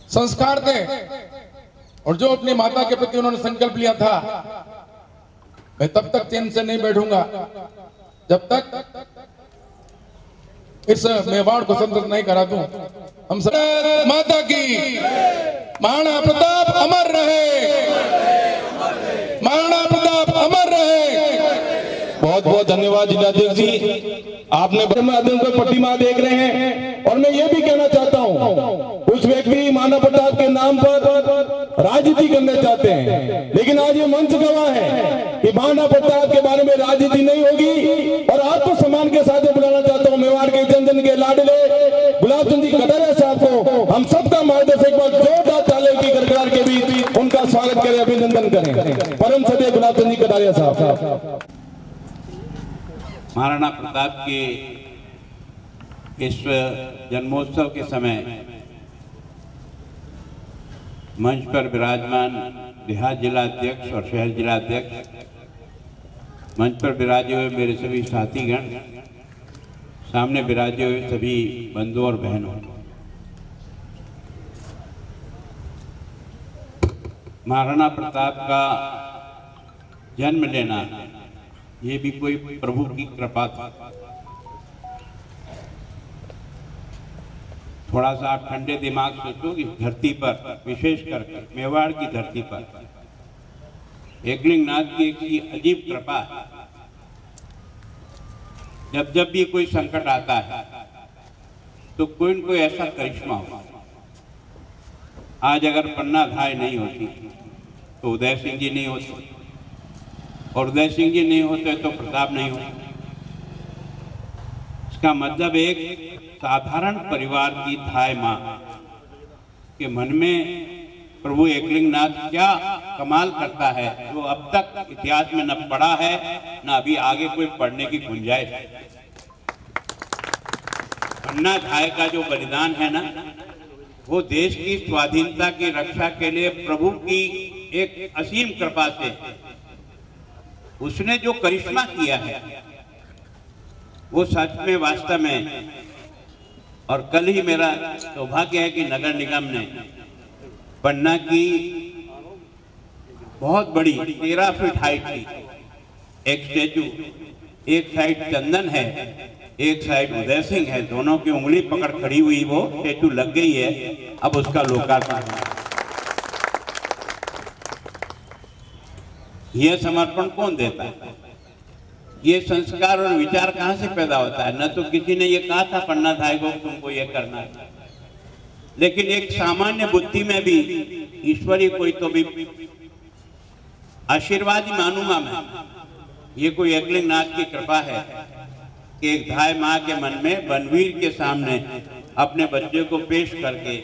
संस्कार थे और जो अपनी माता के प्रति उन्होंने संकल्प लिया था, मैं तब तक चैन से नहीं बैठूंगा जब तक इस मेवाड़ को संतुष्ट नहीं करा दूं। हम सब माता की, महाराणा प्रताप अमर रहे, महाराणा प्रताप अमर रहे। बहुत बहुत धन्यवाद जिलाध्यक्ष जी, आपने माध्यम से प्रतिमा देख रहे हैं। और मैं ये भी कहना चाहता हूँ, कुछ व्यक्ति महाराणा प्रताप के नाम पर राजनीति करना चाहते हैं, लेकिन आज ये मंच गवाह है कि महाराणा प्रताप के बारे में राजनीति नहीं होगी। और आत्मसम्मान के साथ बुलाना चाहता हूँ मेवाड़ के जन जन के लाडले गुलाब चंद जी कटारिया साहब को, हम सबका मार्गदर्शक एक बार जोरदार ताली की गड़गड़ाहट के बीच उनका स्वागत करें, अभिनंदन करें। परम सदैव गुलाब चंद जी कटारिया साहब। महाराणा प्रताप के इस जन्मोत्सव के समय मंच पर विराजमान देहात जिला अध्यक्ष और शहर जिला अध्यक्ष, मंच पर विराजे हुए मेरे सभी साथीगण, सामने विराजे हुए सभी बंधु और बहनों, महाराणा प्रताप का जन्म लेना ये भी कोई प्रभु की कृपा था। थोड़ा सा आप ठंडे दिमाग सोचो कि धरती पर, विशेष करके मेवाड़ की धरती पर एकलिंग नाथ की एक अजीब कृपा है। जब जब भी कोई संकट आता है तो कोई न कोई ऐसा करिश्मा होता है। आज अगर पन्ना धाय नहीं होती तो उदय सिंह जी नहीं होते, और उदय सिंह जी नहीं होते तो प्रताप नहीं होते। इसका मतलब एक साधारण परिवार की धाय माँ के मन में प्रभु एकलिंग नाथ क्या कमाल करता है, जो अब तक इतिहास में न पढ़ा है न अभी आगे कोई पढ़ने की गुंजाइश है। पन्ना धाय का जो बलिदान है ना, वो देश की स्वाधीनता की रक्षा के लिए प्रभु की एक असीम कृपा से उसने जो करिश्मा किया है वो सच में वास्तव में। और कल ही मेरा सौभाग्य है कि नगर निगम ने पन्ना की बहुत बड़ी 13 फीट हाइट की एक स्टेचू, एक साइड चंदन है, एक साइड उदय सिंह है, दोनों की उंगली पकड़ खड़ी हुई वो स्टेचू लग गई है। अब उसका लोकार्पण है। यह समर्पण कौन देता है? ये संस्कार और विचार कहाँ से पैदा होता है? न तो किसी ने ये कहा था पन्ना धाय को तुमको ये करना है, लेकिन एक सामान्य बुद्धि में भी ईश्वरीय कोई तो भी आशीर्वाद ही मानूंगा मैं। ये कोई एकलिंग नाथ की कृपा है कि एक धाय माँ के मन में बनवीर के सामने अपने बच्चे को पेश करके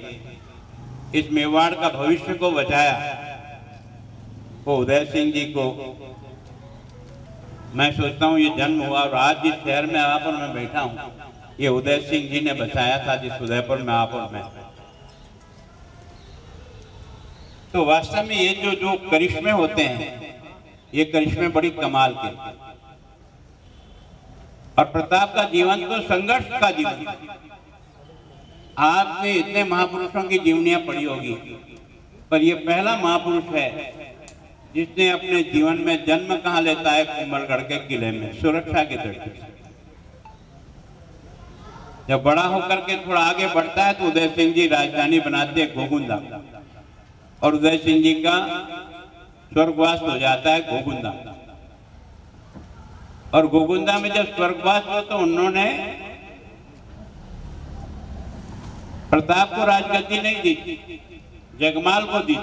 इस मेवाड़ का भविष्य को बचाया। वो उदय सिंह जी को मैं सोचता हूँ ये जन्म हुआ और आज जिस शहर में आप और मैं बैठा हूँ ये उदय सिंह जी ने बचाया था, जिस उदयपुर में आप और मैं। तो वास्तव में ये जो करिश्मे होते हैं, ये करिश्मे बड़ी कमाल के। और प्रताप का जीवन तो संघर्ष का जीवन। आपने इतने महापुरुषों की जीवनियां पढ़ी होगी, पर ये पहला महापुरुष है जिसने अपने जीवन में जन्म कहाँ लेता है? कुंभलगढ़ के किले में, सुरक्षा की दृष्टि से। जब बड़ा होकर के थोड़ा आगे बढ़ता है तो उदय सिंह जी राजधानी बनाते हैं घोगुंदा, और उदय सिंह जी का स्वर्गवास हो जाता है घोगुंदा। और घोगुंदा में जब स्वर्गवास हो तो उन्होंने प्रताप को राजगद्दी नहीं दी, जगमाल को दी।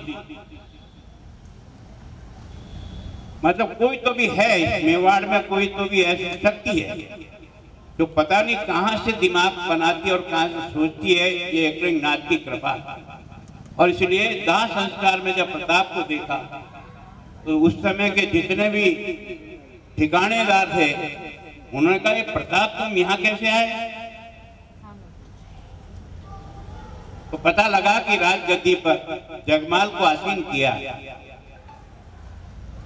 मतलब कोई तो भी है इस मेवाड़ में, कोई तो भी ऐसी शक्ति है जो पता नहीं कहां से दिमाग बनाती है और कहां से सोचती है। ये एकलिंग नाथ की कृपा। और इसलिए दाह संस्कार में जब प्रताप को देखा तो उस समय के जितने भी ठिकानेदार थे उन्होंने कहा ये प्रताप तुम यहाँ कैसे आए? तो पता लगा कि राजगद्दी पर जगमाल को आसीन किया।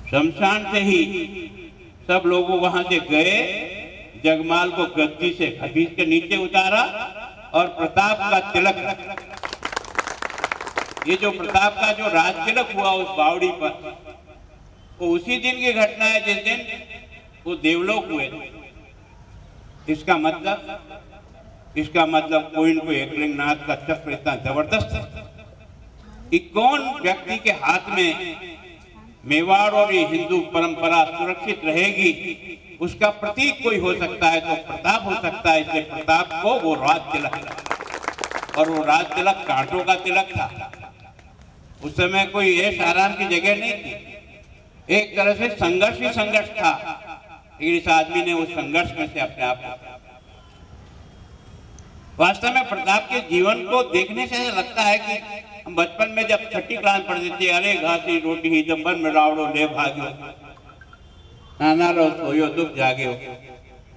शमशान से ही सब लोग वहां से गए, जगमाल को गद्दी से खींच के नीचे उतारा और प्रताप का तिलक, ये जो प्रताप का जो राज तिलक हुआ उस बावड़ी पर, वो उसी दिन की घटना है जिस दिन वो देवलोक हुए। इसका मतलब कोई न कोई एकलिंग नाथ का चक्र इतना जबरदस्त है कि कौन व्यक्ति के हाथ में मेवाड़ और ये हिंदू परंपरा सुरक्षित रहेगी, उसका प्रतीक कोई हो सकता है तो प्रताप हो सकता है। इसलिए प्रताप को वो राज तिलक, और वो राज तिलक कांटों का तिलक था। उस समय कोई ऐश आराम की जगह नहीं थी, एक तरह से संघर्ष ही संघर्ष था। लेकिन इस आदमी ने उस संघर्ष में से अपने आप को, वास्तव में प्रताप के जीवन को देखने से ऐसा लगता है कि हम बचपन में जब छठी क्लास पढ़ते थे, अरे घासी रोटी ही जब बन में रावड़ो ले भाग्यो, नाना रो सोयो दुख जागे हो।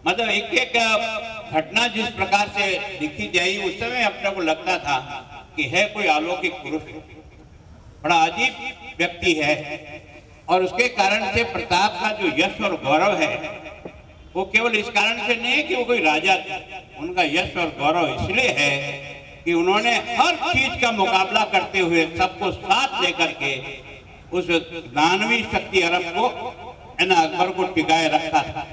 मतलब एक एक घटना जिस प्रकार से लिखी जाई, उस समय अपने को लगता था कि है कोई अलौकिक पुरुष, बड़ा अजीब व्यक्ति है। और उसके कारण से प्रताप का जो यश और गौरव है वो केवल इस कारण से नहीं है कि वो कोई राजा थे, उनका यश और गौरव इसलिए है कि उन्होंने हर चीज का मुकाबला करते हुए सबको साथ लेकर के उस दानवी शक्ति अरब को, है ना, अकबर को टिकाए रखा था।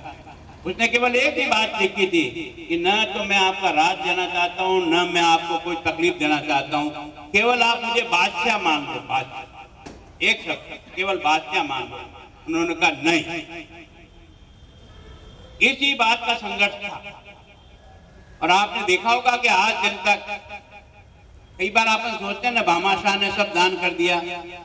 उसने केवल एक ही बात लिखी थी कि न तो मैं आपका राज देना चाहता हूँ, न मैं आपको कोई तकलीफ देना चाहता हूँ, केवल आप मुझे बादशाह मान लो, बादशाह। एक शब्द, केवल बादशाह मान लो। उन्होंने कहा नहीं। इसी बात का संघर्ष था। और आपने देखा होगा कि आज दिन तक कई बार अपन सोचते हैं ना, भामाशाह ने सब दान कर दिया।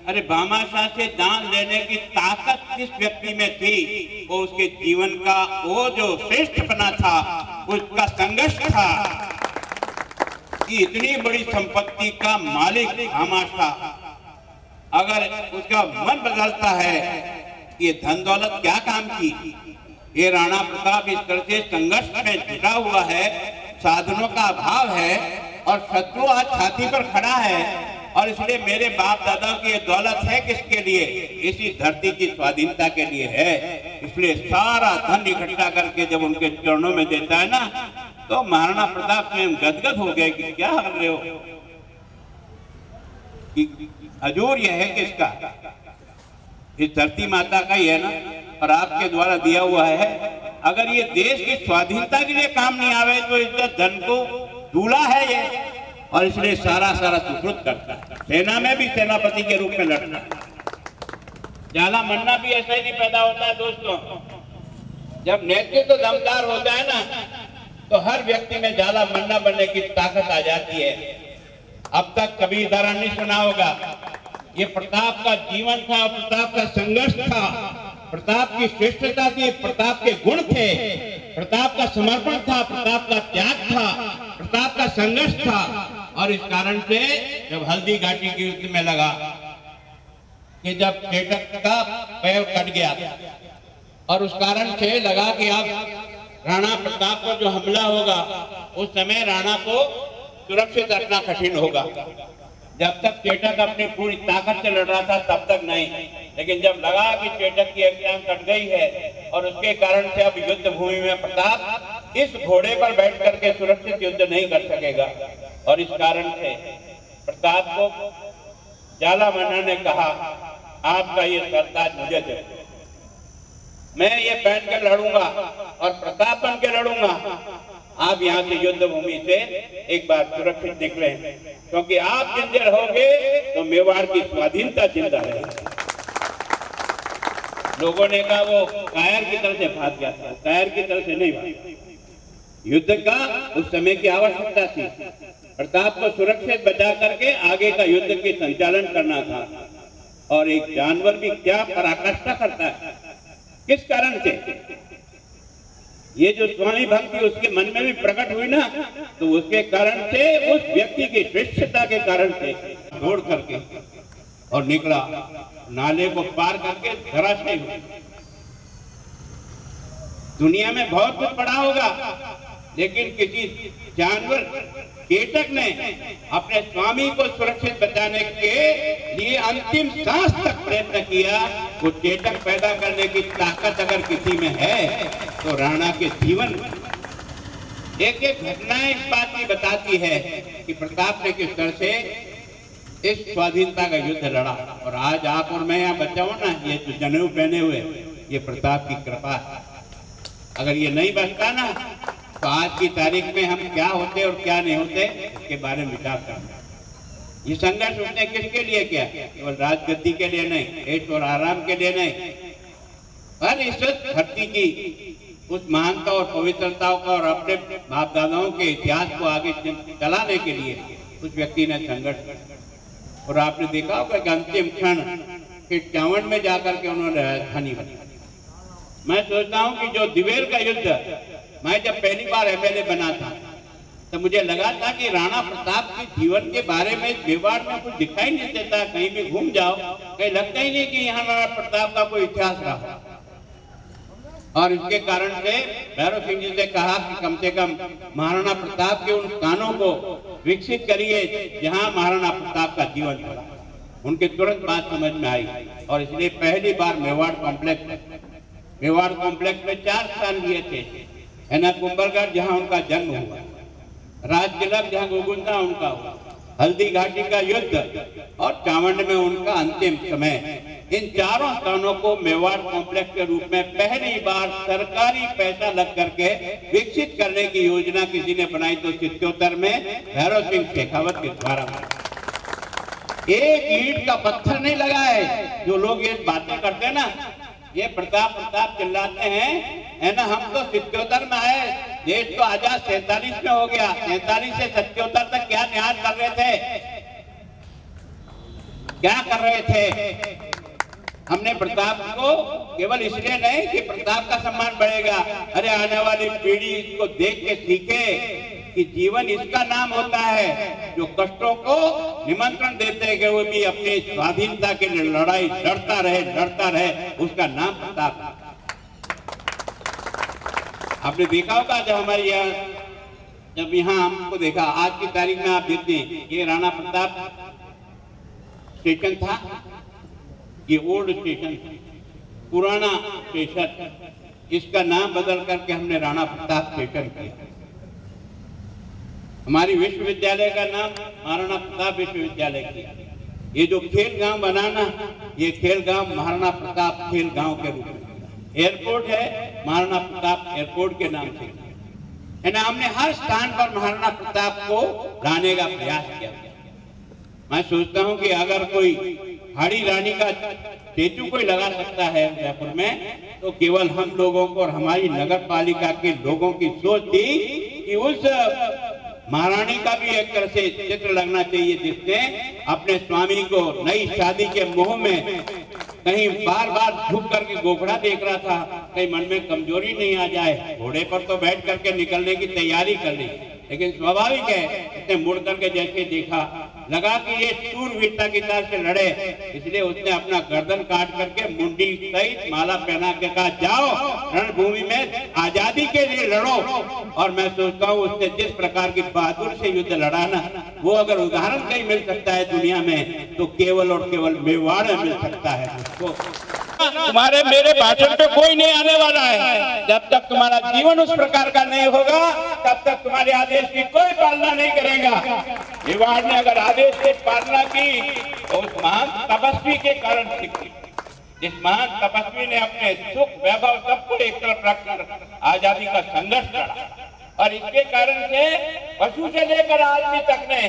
अरे भामाशाह से दान लेने की ताकत किस व्यक्ति में थी? वो उसके जीवन का वो जो श्रेष्ठपना था, उसका संघर्ष था कि इतनी बड़ी संपत्ति का मालिक भामाशाह अगर उसका मन बदलता है, ये धन दौलत क्या काम की? ये राणा प्रताप इस तरह से संघर्ष में जुटा हुआ है, साधनों का अभाव है और शत्रु आज छाती पर खड़ा है। और इसलिए मेरे बाप दादा की ये दौलत है किसके लिए? इसी धरती की स्वाधीनता के लिए है। इसलिए सारा धन इकट्ठा करके जब उनके चरणों में देता है ना, तो महाराणा प्रताप स्वयं गदगद हो गए कि क्या कर रहे हो, हजूर यह है किसका? इस धरती माता का ही है ना, और आपके द्वारा दिया हुआ है। अगर ये देश की स्वाधीनता के लिए काम नहीं आवे तो इस धन को दूल्हा है ये, और इसलिए सारा सुकृत करता है। सेना में भी सेनापति के रूप में लड़ना। जाला मन्ना भी ऐसा ही नहीं पैदा होता है दोस्तों। जब नेतृत्व दमदार होता है ना, तो हर व्यक्ति में जाला मन्ना बनने की ताकत आ जाती है। अब तक कभी उदाहरण नहीं सुना होगा, ये प्रताप का जीवन था, प्रताप का संघर्ष था, प्रताप की श्रेष्ठता थी, प्रताप के गुण थे, प्रताप का समर्पण था, प्रताप का त्याग था, प्रताप का संघर्ष था। और इस कारण से जब हल्दी घाटी के युद्ध में लगा कि जब चेतक का पैर कट गया और उस कारण से लगा कि अब राणा प्रताप को जो हमला होगा, उस समय राणा को सुरक्षित रखना कठिन होगा। जब तक चेतक अपनी पूरी ताकत से लड़ रहा था तब तक नहीं, लेकिन जब लगा कि चेतक की एग्जाम कट गई है और उसके कारण से अब युद्ध भूमि में प्रताप इस घोड़े पर बैठ करके सुरक्षित युद्ध नहीं कर सकेगा, और इस कारण से प्रताप को जाला मन्ना ने कहा, आपका ये सरताज मुझे दे, मैं ये पहन के लड़ूंगा और प्रताप बन के लड़ूंगा। आप यहाँ से युद्ध भूमि से एक बार सुरक्षित निकले, क्योंकि आप जिंदे रहोगे तो मेवाड़ की स्वाधीनता जिंदा रहेगी। लोगों ने कहा वो कायर की तरह से भाग गया था, कायर की तरह से नहीं भागा। युद्ध का उस समय की आवश्यकता थी, प्रताप को सुरक्षित बचा करके आगे का युद्ध की संचालन करना था। और एक जानवर भी क्या पराकाष्ठा करता है, किस कारण से? ये जो स्वामी भक्ति उसके मन में भी प्रकट हुई ना, तो उसके कारण से, उस व्यक्ति की श्रेष्ठता के कारण से दौड़ करके और निकला, नाले को पार करके धराशायी हुआ। दुनिया में बहुत कुछ पड़ा होगा, लेकिन किसी जानवर चेतक ने अपने स्वामी को सुरक्षित बचाने के लिए अंतिम सांस तक प्रयत्न किया। वो चेतक पैदा करने की ताकत अगर किसी में है तो राणा के जीवन एक एक घटनाएं इस बात की बताती है कि प्रताप ने किस तरह से इस स्वाधीनता का युद्ध लड़ा। और आज आप और मैं यहाँ बचा हूं ना, ये जो जनेऊ पहने हुए, ये प्रताप की कृपा है। अगर ये नहीं बचता ना, तो आज की तारीख में हम क्या होते और क्या नहीं होते इसके बारे में विचार करना। ये संघर्ष उसने किसके लिए किया? केवल राजगद्दी के लिए नहीं, ऐश और आराम के लिए नहीं, पर इस धरती की उस महानता और पवित्रता का और अपने बाप दादाओं के इतिहास को आगे चलाने के लिए उस व्यक्ति ने संघर्ष किया। और आपने देखा होगा कि अंतिम क्षण 51 में जाकर के उन्होंने राजधानी बनी। मैं सोचता हूं कि जो दिवेर का युद्ध मैं जब पहली बार एमएलए बना था तो मुझे लगा था कि राणा प्रताप के जीवन के बारे में मेवाड़ में कुछ दिखाई नहीं देता। कहीं भी घूम जाओ कहीं लगता ही नहीं कि यहाँ राणा प्रताप का कोई इतिहास रहा। और इसके कारण से भैरव सिंह जी से कहा कि कम से कम महाराणा प्रताप के उन स्थानों को विकसित करिए जहाँ महाराणा प्रताप का जीवन था। उनके तुरंत बात समझ में आई और इसलिए पहली बार मेवाड़ कॉम्प्लेक्स में 4 स्थान लिए थे। एना कुंभलगढ़ जहाँ उनका जन्म हुआ, राजतिलक जहाँ गोगुंदा उनका हुआ, हल्दी घाटी का युद्ध और चावंड में उनका अंतिम समय। इन चारों स्थानों को मेवाड़ कॉम्प्लेक्स के रूप में पहली बार सरकारी पैसा लग करके विकसित करने की योजना किसी ने बनाई तो 77 में भैरव सिंह शेखावत के द्वारा। एक ईंट का पत्थर नहीं लगा है। जो लोग ये बातें करते हैं ना, ये प्रताप चिल्लाते हैं, है ना, हम तो 77 में आए, देश तो आजाद 47 में हो गया। 47 से 77 तक क्या न्याय कर रहे थे, क्या कर रहे थे? हमने प्रताप को केवल इसलिए नहीं कि प्रताप का सम्मान बढ़ेगा, अरे आने वाली पीढ़ी इसको देख के सीखे कि जीवन इसका नाम होता है जो कष्टों को निमंत्रण देते हैं कि वो भी अपनी स्वाधीनता के लिए लड़ाई लड़ता रहे, उसका नाम प्रताप। आपने देखा होगा जब यहाँ हमको देखा, आज की तारीख में आप देखते हैं ये राणा प्रताप स्टेशन था, ये ओल्ड स्टेशन, पुराना स्टेशन, इसका नाम बदल करके हमने राणा प्रताप स्टेशन किया। हमारी विश्वविद्यालय का नाम महाराणा प्रताप विश्वविद्यालय किया। ये जो खेल गांव बनाना, ये खेल गांव महाराणा प्रताप खेल गांव के रूप में। एयरपोर्ट है, महाराणा प्रताप एयरपोर्ट के नाम से है ना। हमने हर स्थान पर महाराणा प्रताप को लाने का प्रयास किया। मैं सोचता हूं कि अगर कोई हाड़ी रानी का स्टेचू कोई लगा सकता है उदयपुर में, तो केवल हम लोगों को और हमारी नगर पालिका के लोगों की सोच थी कि उस महारानी का भी एक तरह से चित्र लगना चाहिए जिसने अपने स्वामी को नई शादी के मोह में कहीं बार बार झुक करके गोखड़ा देख रहा था, कहीं मन में कमजोरी नहीं आ जाए। घोड़े पर तो बैठ करके निकलने की तैयारी कर ली, लेकिन स्वाभाविक है उसने मुड़ करके जैसे देखा, लगा कि ये शूरवीरता की तरह से लड़े, इसलिए उसने अपना गर्दन काट करके मुंडी सहित माला पहना के कहा, जाओ रणभूमि में आजादी के लिए लड़ो। और मैं सोचता हूँ उसने जिस प्रकार की बहादुर से युद्ध लड़ाना, वो अगर उदाहरण कहीं मिल सकता है दुनिया में तो केवल और केवल मेवाड़ में मिल सकता है। तुम्हारे मेरे भाषण पे कोई नहीं आने वाला है। जब तक तुम्हारा जीवन उस प्रकार का नहीं होगा तब तक तुम्हारे आदेश की कोई पालना नहीं करेगा। मेवाड़ ने अगर आदेश की पालना की तो उस महान तपस्वी के कारण सीखी, जिस महान तपस्वी ने अपने सुख वैभव सबको एक तरफ रखकर आजादी का संघर्ष लड़ा। और इसके कारण से पशु से लेकर आदमी तक ने,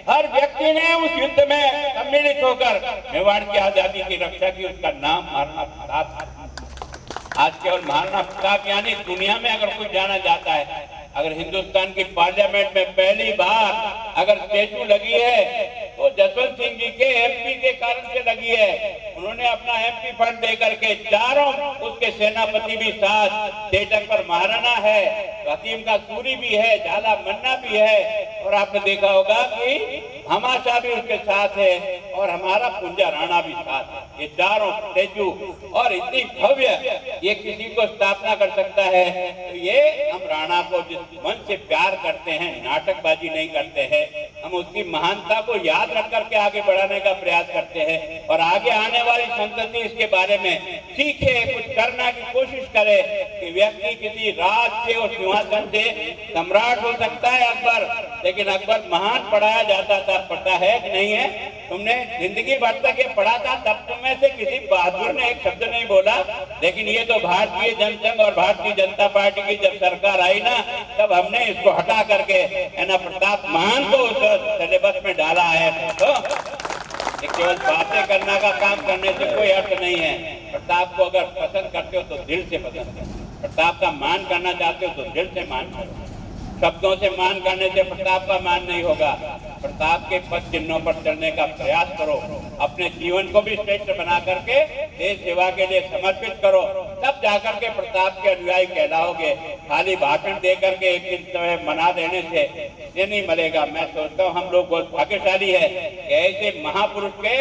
हर व्यक्ति ने उस युद्ध में सम्मिलित होकर मेवाड़ की आजादी की रक्षा की। उसका नाम महाराणा प्रताप। आज केवल महाराणा प्रताप यानी दुनिया में अगर कोई जाना जाता है, अगर हिंदुस्तान की पार्लियामेंट में पहली बार अगर स्टेचू लगी है तो जसवंत सिंह जी के एमपी के कारण से लगी है। उन्होंने अपना एमपी फंड दे करके चारों उसके सेनापति भी साथ, स्टेटस पर महाराणा है, हकीम का सूरी भी है, झाला मन्ना भी है, और आपने देखा होगा कि हमाशा भी उसके साथ है और हमारा पुंजा राणा भी साथ है। ये चारों स्टेचू और इतनी भव्य ये किसी को स्थापना कर सकता है। तो ये हम राणा को जिस मन से प्यार करते हैं, नाटकबाजी नहीं करते हैं, हम उसकी महानता को याद रख करके आगे बढ़ाने का प्रयास करते हैं। और आगे आने वाली संतति इसके बारे में सीखे, कुछ करने की कोशिश करे कि व्यक्ति किसी राज से और सिंहासन से सम्राट हो सकता है अकबर, लेकिन अकबर महान पढ़ाया जाता था, पता है कि नहीं है? तुमने जिंदगी भर तक ये पढ़ा था, तब तुम में से किसी बहादुर ने एक शब्द नहीं बोला। लेकिन ये तो भारतीय जनसंघ और भारतीय जनता पार्टी की जब सरकार आई ना, तब हमने इसको हटा करके है ना प्रताप महान को उस सिलेबस में डाला है। तो केवल बातें करने का काम करने से कोई अर्थ नहीं है। प्रताप को अगर पसंद करते हो तो दिल से पसंद करो। प्रताप का मान करना चाहते हो तो दिल से मान करो। शब्दों से मान करने से प्रताप का मान नहीं होगा। प्रताप के पद चिन्हों पर चलने का प्रयास करो। अपने जीवन को भी श्रेष्ठ बना करके देश सेवा के लिए समर्पित करो, तब जाकर के प्रताप के अनुयायी कहलाओगे। खाली भाषण दे करके एक दिन तुम्हें मना देने से ये नहीं मिलेगा। मैं सोचता हूँ हम लोग बहुत भाग्यशाली है कि ऐसे महापुरुष के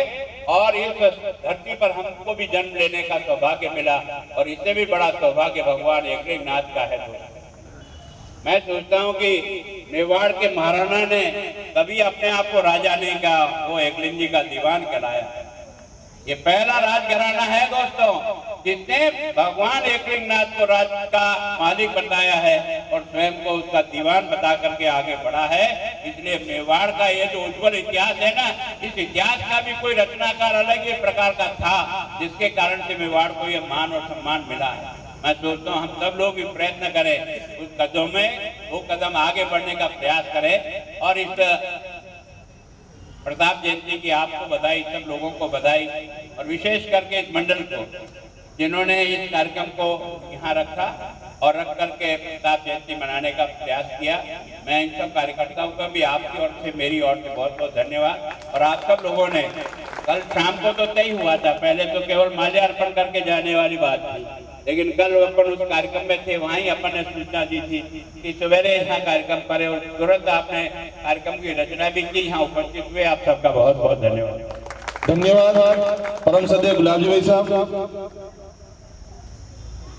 और इस धरती पर हमको भी जन्म लेने का सौभाग्य मिला, और इससे भी बड़ा सौभाग्य भगवान एकलिंगनाथ का है। मैं सोचता हूँ कि मेवाड़ के महाराणा ने कभी अपने आप को राजा नहीं कहा, वो एकलिंग जी का दीवान कहलाया। ये पहला राजघराना है दोस्तों जिसने भगवान एकलिंगनाथ को राज का मालिक बताया है और स्वयं को उसका दीवान बता करके आगे बढ़ा है। इसलिए मेवाड़ का ये जो उज्जवल इतिहास है ना, इस इतिहास का भी कोई रचनाकार अलग ही प्रकार का था, जिसके कारण से मेवाड़ को ये मान और सम्मान मिला है। मैं सोचता हूँ हम सब लोग भी प्रयत्न करें, उस कदम में वो कदम आगे बढ़ने का प्रयास करें। और इस प्रताप जयंती की आपको बधाई, सब लोगों को बधाई, और विशेष करके इस मंडल को जिन्होंने इस कार्यक्रम को यहाँ रखा और रख करके प्रताप जयंती मनाने का प्रयास किया। मैं इन सब कार्यकर्ताओं का भी आपकी ओर से, मेरी ओर से बहुत बहुत धन्यवाद। और आप सब लोगों ने कल शाम को तो तय हुआ था, पहले तो केवल माल्यार्पण करके जाने वाली बात थी, लेकिन कल अपन उस कार्यक्रम में थे, वहीं अपन ने सूचना दी थी कि सवेरे यहाँ कार्यक्रम करें, और तुरंत आपने कार्यक्रम की रचना भी की, यहाँ उपस्थित हुए। आप सबका बहुत बहुत धन्यवाद। धन्यवाद परम सदैव गुलाब जी भाई साहब।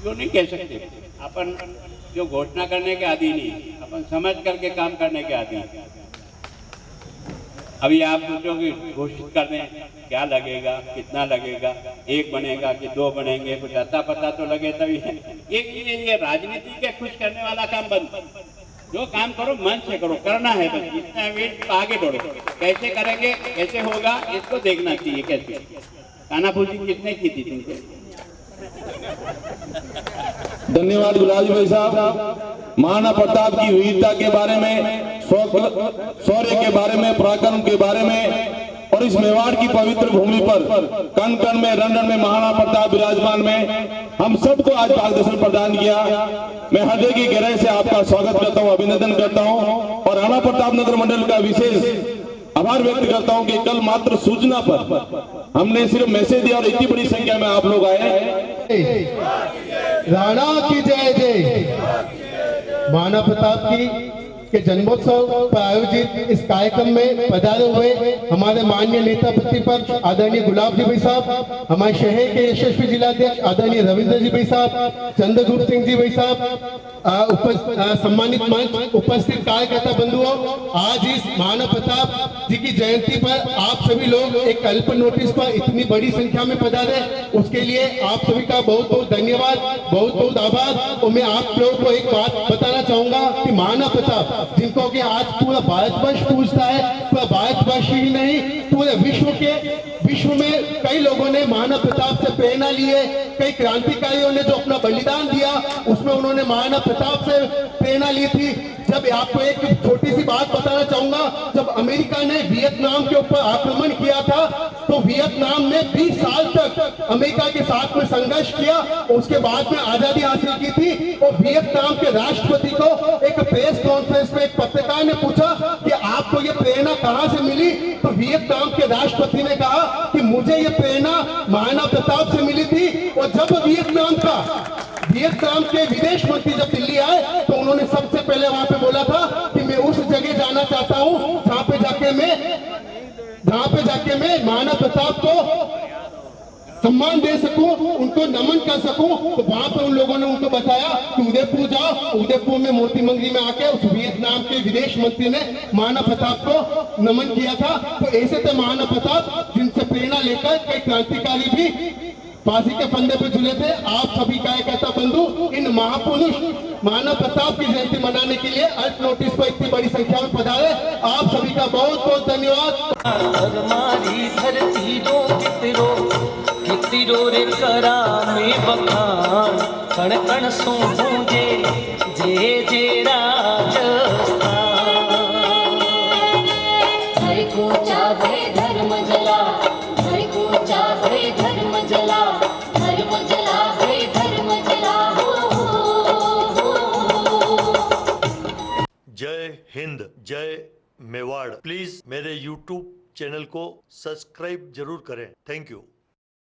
क्यों नहीं कह सकते, अपन जो घोषणा करने के आदि नहीं, अपन समझ करके काम करने के आदि। अभी आप सोचोगे घोषित कर दें, क्या लगेगा, कितना लगेगा, एक बनेगा कि दो बनेंगे, कुछ अता पता तो लगे तभी। ये राजनीति के खुश करने वाला काम बंद। जो काम करो मन से करो, करना है बस, इतना वेट आगे बढ़ो। कैसे करेंगे, कैसे होगा, इसको देखना चाहिए। कैसे कानाफूसी कितने की थी तुमको? धन्यवाद गुलाब जी भाई साहब। महाराणा प्रताप की वीरता के बारे में, शौर्य के बारे में, पराक्रम के बारे में, और इस मेवाड़ की पवित्र भूमि पर कण कण में, रण रण में महाराणा प्रताप विराजमान में हम सबको आज मार्गदर्शन प्रदान किया। मैं हृदय की गहराई से आपका स्वागत करता हूं, अभिनंदन करता हूं, और राणा प्रताप नगर मंडल का विशेष आभार व्यक्त करता हूं कि कल मात्र सूचना पर हमने सिर्फ मैसेज दिया और इतनी बड़ी संख्या में आप लोग आए। राणा की जय जय। महाराणा प्रताप की के जन्मोत्सव पर आयोजित इस कार्यक्रम में पधारे हुए हमारे माननीय नेता प्रतिपक्ष आदरणीय गुलाब जी भाई साहब, हमारे शहर के यशस्वी जिलाध्यक्ष आदरणीय रविंद्र जी भाई साहब, चंद्रगुप्त सिंह जी भाई साहब, सम्मानित मंच, उपस्थित कार्यकर्ता बंधुओं, आज इस महाराणा प्रताप जी की जयंती पर आप सभी लोग एक अल्प नोटिस पर इतनी बड़ी संख्या में पधारे, उसके लिए आप सभी का बहुत बहुत धन्यवाद, बहुत बहुत आभार। और मैं आप लोगों को एक बात बताना चाहूंगा कि महाराणा प्रताप जिनको कि आज पूरा भारतवर्ष पूजता है, पूरा भारतवर्ष ही नहीं पूरे विश्व में कई लोगों ने महाराणा प्रताप से प्रेरणा ली है। कई क्रांतिकारियों ने जो अपना बलिदान दिया उसमें उन्होंने महाराणा प्रताप से प्रेरणा ली थी। जब आपको एक छोटी सी बात बताना चाहूंगा, जब अमेरिका ने वियतनाम के ऊपर आक्रमण किया था तो वियतनाम ने 20 साल तक अमेरिका के साथ में संघर्ष किया, उसके बाद में आजादी हासिल की थी। और वियतनाम के राष्ट्रपति को एक प्रेस कॉन्फ्रेंस में एक पत्रकार ने पूछा कि आपको ये प्रेरणा कहां से मिली, तो वियतनाम के राष्ट्रपति ने कहा कि मुझे ये प्रेरणा महाराणा प्रताप से मिली थी। और जब वियतनाम के विदेश मंत्री जब दिल्ली आए तो उन्होंने सबसे पहले वहां पे बोला था कि मैं उस जगह जाना चाहता हूं जहां पे जाके मैं महाराणा प्रताप को सम्मान दे सकूं, उनको नमन कर सकूं। तो वहां पे उन लोगों ने उनको बताया कि उदयपुर जाओ। उदयपुर में मोती मंगरी में आके उस वियतनाम के विदेश मंत्री ने महाराणा प्रताप को नमन किया था। तो ऐसे थे महाराणा प्रताप जिनसे प्रेरणा लेकर कई क्रांतिकारी भी फांसी के फंदे पे झूले थे। आप सभी कार्यकर्ता बंधु इन महापुरुष महाराणा प्रताप की जयंती मनाने के लिए अल्प नोटिस पर इतनी बड़ी संख्या में पधारे, आप सभी का बहुत बहुत धन्यवाद। हमारी धरती कितरो रे करा में बखान, कण कण सो गूंजे जे जे राजस्थान। हर को चाहे धर्म जला, हर को चाहे धर्म जला, धर्म जला है धर्म जला हो। जय मेवाड़। प्लीज मेरे YouTube चैनल को सब्सक्राइब जरूर करें। Thank you.